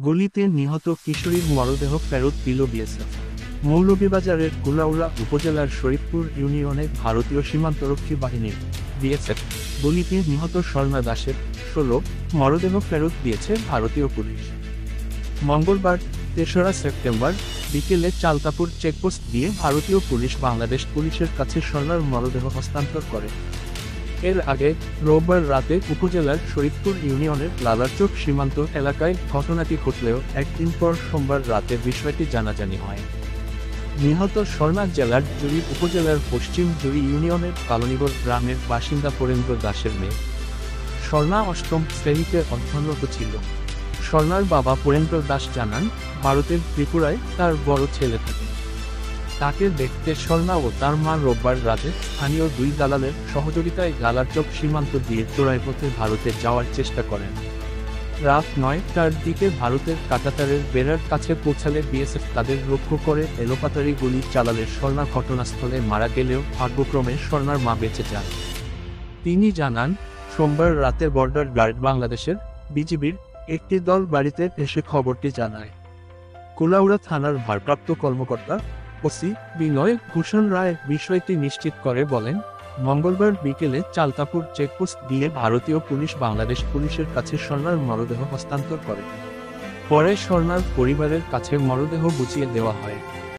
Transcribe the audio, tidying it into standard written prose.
গুলিতে নিহত কিশোরীর মরদেহ ফেরত দিল বিএসএফ। মৌলভীবাজারের কুলাউড়া উপজেলার শরীফপুর ইউনিয়নে ভারতীয় সীমান্তরক্ষী বাহিনীর বিএসএফ গুলিতে নিহত স্বর্ণা দাসের 16 মরদেহ ফেরত দিয়েছে ভারতীয় পুলিশ। মঙ্গলবার ৩রা সেপ্টেম্বর বিকেলে চালতাপুর চেকপোস্ট দিয়ে ভারতীয় পুলিশ বাংলাদেশ পুলিশের কাছে স্বর্ণার মরদেহ হস্তান্তর করে। এর আগে রোববার রাতে উপজেলার শরীফপুর ইউনিয়নের লালারচক সীমান্ত এলাকায় ঘটনাটি ঘটলেও একদিন পর সোমবার রাতে বিষয়টি জানাজানি হয়। নিহত স্বর্ণা জেলার জুড়ি উপজেলার পশ্চিম জুড়ি ইউনিয়নের কালনীগড় গ্রামের বাসিন্দা পরেন্দ্র দাসের মেয়ে। স্বর্ণা অষ্টম শ্রেণীতে অধ্যয়নরত ছিল। স্বর্ণার বাবা পরেন্দ্র দাস জানান, ভারতের ত্রিপুরায় তার বড় ছেলে থাকে। তাকে দেখতে স্বর্ণা ও তার মা রোববার রাতে স্থানীয় দুই দালালের সহযোগিতায় লালারচক সীমান্ত দিয়ে চোরাই পথে ভারতে যাওয়ার চেষ্টা করেন। রাত ৯টার দিকে ভারতের কাঁটাতারের বেড়ার কাছে পৌঁছালে বিএসএফ তাদের লক্ষ্য করে এলোপাতাড়ি গুলি চালালে স্বর্ণা ঘটনাস্থলে মারা গেলেও ভাগ্যক্রমে স্বর্ণার মা বেঁচে যান। তিনি জানান, সোমবার রাতে বর্ডার গার্ড বাংলাদেশের বিজিবির একটি দল বাড়িতে এসে খবরটি জানায়। কুলাউড়া থানার ভারপ্রাপ্ত কর্মকর্তা ওসি বিনয় ভূষণ রায় বিষয়টি নিশ্চিত করে বলেন, মঙ্গলবার বিকেলে চালতাপুর চেকপোস্ট দিয়ে ভারতীয় পুলিশ বাংলাদেশ পুলিশের কাছে স্বর্ণার মরদেহ হস্তান্তর করে। পরে স্বর্ণার পরিবারের কাছে মরদেহ বুঝিয়ে দেওয়া হয়।